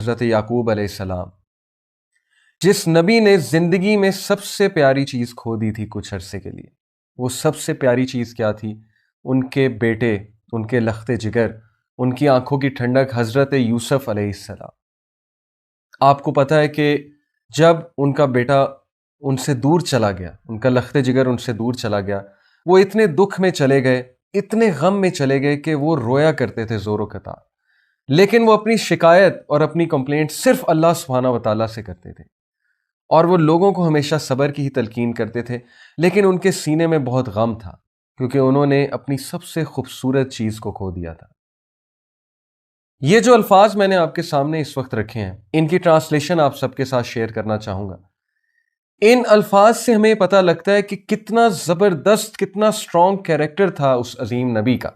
حضرت یعقوب علیہ السلام، جس نبی نے زندگی میں سب سے پیاری چیز کھو دی تھی کچھ عرصے کے لیے، وہ سب سے پیاری چیز کیا تھی؟ ان کے بیٹے، ان کے لخت جگر، ان کی آنکھوں کی ٹھنڈک حضرت یوسف علیہ السلام۔ آپ کو پتہ ہے کہ جب ان کا بیٹا ان سے دور چلا گیا، ان کا لخت جگر ان سے دور چلا گیا، وہ اتنے دکھ میں چلے گئے، اتنے غم میں چلے گئے کہ وہ رویا کرتے تھے زور و قطار، لیکن وہ اپنی شکایت اور اپنی کمپلینٹ صرف اللہ سبحانہ و تعالیٰ سے کرتے تھے، اور وہ لوگوں کو ہمیشہ صبر کی ہی تلقین کرتے تھے، لیکن ان کے سینے میں بہت غم تھا کیونکہ انہوں نے اپنی سب سے خوبصورت چیز کو کھو دیا تھا۔ یہ جو الفاظ میں نے آپ کے سامنے اس وقت رکھے ہیں، ان کی ٹرانسلیشن آپ سب کے ساتھ شیئر کرنا چاہوں گا۔ ان الفاظ سے ہمیں پتہ لگتا ہے کہ کتنا زبردست، کتنا سٹرونگ کیریکٹر تھا اس عظیم نبی کا۔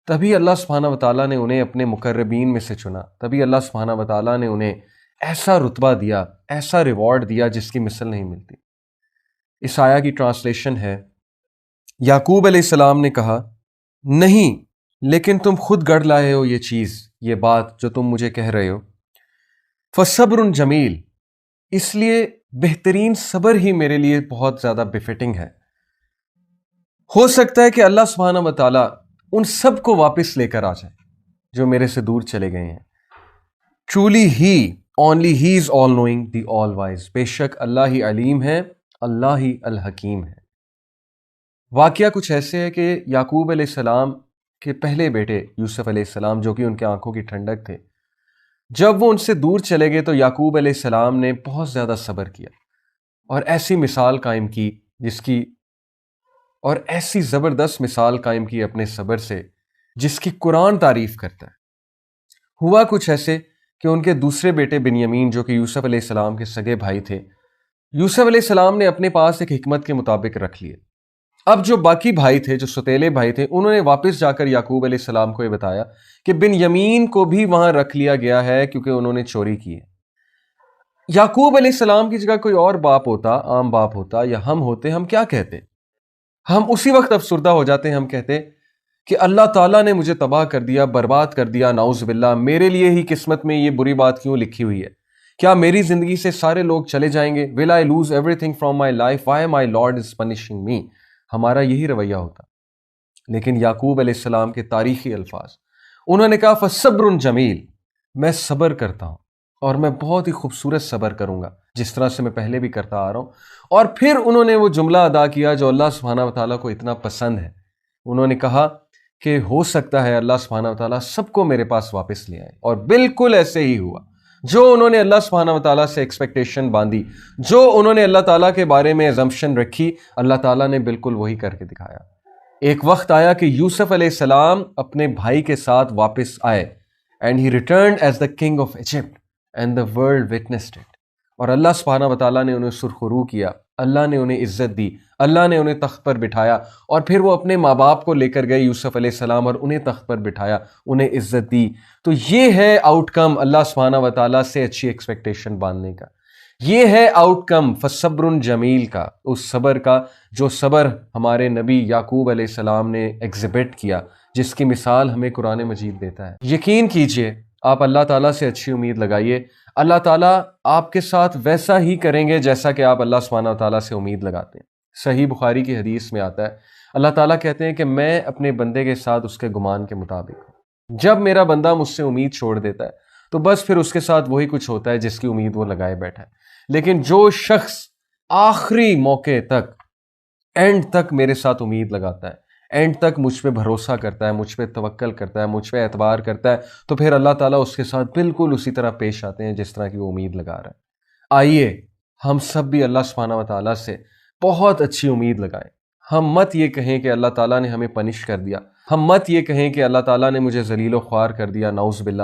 تبھی اللہ سبحانہ و تعالیٰ نے انہیں اپنے مقربین میں سے چنا، تبھی اللہ سبحانہ و تعالیٰ نے انہیں ایسا رتبہ دیا، ایسا ریوارڈ دیا جس کی مثل نہیں ملتی۔ اس آیا کی ٹرانسلیشن ہے، یعقوب علیہ السلام نے کہا، نہیں، لیکن تم خود گڑھ لائے ہو یہ چیز، یہ بات جو تم مجھے کہہ رہے ہو۔ فصبر جمیل، اس لیے بہترین صبر ہی میرے لیے بہت زیادہ بفٹنگ ہے۔ ہو سکتا ہے کہ اللہ سبحانہ و تعالیٰ ان سب کو واپس لے کر آ جائے جو میرے سے دور چلے گئے ہیں۔ Truly he, only he is all knowing, the all wise, بے شک اللہ ہی علیم ہے، اللہ ہی الحکیم ہے۔ واقعہ کچھ ایسے ہے کہ یعقوب علیہ السلام کے پہلے بیٹے یوسف علیہ السلام، جو کہ ان کے آنکھوں کی ٹھنڈک تھے، جب وہ ان سے دور چلے گئے تو یعقوب علیہ السلام نے بہت زیادہ صبر کیا اور ایسی مثال قائم کی اور ایسی زبردست مثال قائم کی اپنے صبر سے جس کی قرآن تعریف کرتا ہے۔ ہوا کچھ ایسے کہ ان کے دوسرے بیٹے بنیامین، جو کہ یوسف علیہ السلام کے سگے بھائی تھے، یوسف علیہ السلام نے اپنے پاس ایک حکمت کے مطابق رکھ لیے۔ اب جو باقی بھائی تھے، جو سوتیلے بھائی تھے، انہوں نے واپس جا کر یعقوب علیہ السلام کو یہ بتایا کہ بنیامین کو بھی وہاں رکھ لیا گیا ہے کیونکہ انہوں نے چوری کی ہے۔ یعقوب علیہ السلام کی جگہ کوئی اور باپ ہوتا، عام باپ ہوتا، یا ہم ہوتے، ہم کیا کہتے؟ ہم اسی وقت افسردہ ہو جاتے ہیں، ہم کہتے کہ اللہ تعالیٰ نے مجھے تباہ کر دیا، برباد کر دیا، نعوذ باللہ، میرے لیے ہی قسمت میں یہ بری بات کیوں لکھی ہوئی ہے؟ کیا میری زندگی سے سارے لوگ چلے جائیں گے؟ Will I lose everything from my life? Why my Lord is punishing me? ہمارا یہی رویہ ہوتا۔ لیکن یعقوب علیہ السلام کے تاریخی الفاظ، انہوں نے کہا فصبر جمیل، میں صبر کرتا ہوں اور میں بہت ہی خوبصورت صبر کروں گا، جس طرح سے میں پہلے بھی کرتا آ رہا ہوں۔ اور پھر انہوں نے وہ جملہ ادا کیا جو اللہ سبحانہ و تعالیٰ کو اتنا پسند ہے۔ انہوں نے کہا کہ ہو سکتا ہے اللہ سبحانہ و تعالیٰ سب کو میرے پاس واپس لے آئے، اور بالکل ایسے ہی ہوا۔ جو انہوں نے اللہ سبحانہ و تعالیٰ سے ایکسپیکٹیشن باندھی، جو انہوں نے اللہ تعالیٰ کے بارے میں assumption رکھی، اللہ تعالیٰ نے بالکل وہی کر کے دکھایا۔ ایک وقت آیا کہ یوسف علیہ السلام اپنے بھائی کے ساتھ واپس آئے، and he returned as the king of Egypt and the world witnessed it۔ اور اللہ سبحانہ و تعالیٰ نے انہیں سرخرو کیا، اللہ نے انہیں عزت دی، اللہ نے انہیں تخت پر بٹھایا، اور پھر وہ اپنے ماں باپ کو لے کر گئے یوسف علیہ السلام اور انہیں تخت پر بٹھایا، انہیں عزت دی۔ تو یہ ہے آؤٹ کم اللہ سبحانہ و تعالیٰ سے اچھی ایکسپیکٹیشن باندھنے کا، یہ ہے آؤٹ کم فصبر جمیل کا، اس صبر کا جو صبر ہمارے نبی یعقوب علیہ السلام نے ایگزیبٹ کیا، جس کی مثال ہمیں قرآن مجید دیتا ہے۔ یقین کیجئے، آپ اللہ تعالیٰ سے اچھی امید لگائیے، اللہ تعالیٰ آپ کے ساتھ ویسا ہی کریں گے جیسا کہ آپ اللہ سبحانہ و تعالیٰ سے امید لگاتے ہیں۔ صحیح بخاری کی حدیث میں آتا ہے، اللہ تعالیٰ کہتے ہیں کہ میں اپنے بندے کے ساتھ اس کے گمان کے مطابق ہوں۔ جب میرا بندہ مجھ سے امید چھوڑ دیتا ہے تو بس پھر اس کے ساتھ وہی کچھ ہوتا ہے جس کی امید وہ لگائے بیٹھا ہے۔ لیکن جو شخص آخری موقع تک، اینڈ تک میرے ساتھ امید لگاتا ہے، اینڈ تک مجھ پہ بھروسہ کرتا ہے، مجھ پہ توکل کرتا ہے، مجھ پہ اعتبار کرتا ہے، تو پھر اللہ تعالیٰ اس کے ساتھ بالکل اسی طرح پیش آتے ہیں جس طرح کی وہ امید لگا رہا ہے۔ آئیے ہم سب بھی اللہ سبحانہ و تعالیٰ سے بہت اچھی امید لگائیں۔ ہم مت یہ کہیں کہ اللہ تعالیٰ نے ہمیں پنش کر دیا، ہم مت یہ کہیں کہ اللہ تعالیٰ نے مجھے ذلیل و خوار کر دیا، نعوذ باللہ،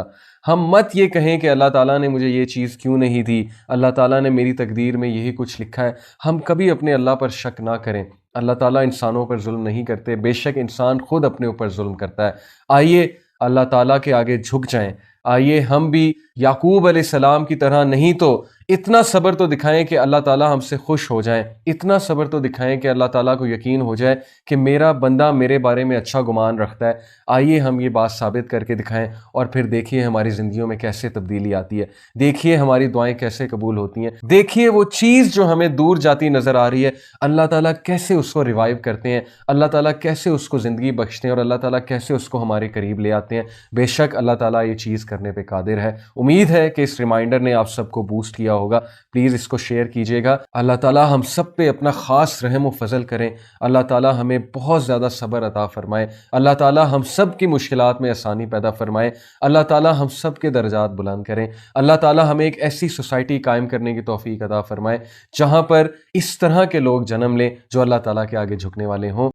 ہم مت یہ کہیں کہ اللہ تعالیٰ نے مجھے یہ چیز کیوں نہیں دی، اللہ تعالیٰ نے میری تقدیر میں یہی کچھ لکھا ہے۔ ہم کبھی اپنے اللہ پر شک نہ کریں، اللہ تعالیٰ انسانوں پر ظلم نہیں کرتے، بے شک انسان خود اپنے اوپر ظلم کرتا ہے۔ آئیے اللہ تعالیٰ کے آگے جھک جائیں، آئیے ہم بھی یعقوب علیہ السلام کی طرح نہیں تو اتنا صبر تو دکھائیں کہ اللہ تعالیٰ ہم سے خوش ہو جائیں، اتنا صبر تو دکھائیں کہ اللہ تعالیٰ کو یقین ہو جائے کہ میرا بندہ میرے بارے میں اچھا گمان رکھتا ہے۔ آئیے ہم یہ بات ثابت کر کے دکھائیں، اور پھر دیکھیے ہماری زندگیوں میں کیسے تبدیلی آتی ہے، دیکھیے ہماری دعائیں کیسے قبول ہوتی ہیں، دیکھیے وہ چیز جو ہمیں دور جاتی نظر آ رہی ہے اللہ تعالیٰ کیسے اس کو ریوائیو کرتے ہیں، اللہ تعالیٰ کیسے اس کو زندگی بخشتے ہیں، اور اللہ تعالیٰ کیسے اس کو ہمارے قریب لے آتے ہیں۔ بے شک اللہ تعالیٰ یہ چیز کرنے پہ قادر ہے۔ امید ہے کہ اس ریمائنڈر نے آپ سب کو بوسٹ کیا ہوگا۔ پلیز اس کو شیئر کیجیے گا۔ اللہ تعالیٰ ہم سب پہ اپنا خاص رحم و فضل کریں، اللہ تعالیٰ ہمیں بہت زیادہ صبر عطا فرمائے، اللہ تعالیٰ ہم سب کی مشکلات میں آسانی پیدا فرمائے، اللہ تعالیٰ ہم سب کے درجات بلند کریں، اللہ تعالیٰ ہمیں ایک ایسی سوسائٹی قائم کرنے کی توفیق عطا فرمائے جہاں پر اس طرح کے لوگ جنم لیں جو اللہ تعالیٰ کے آگے جھکنے والے ہوں۔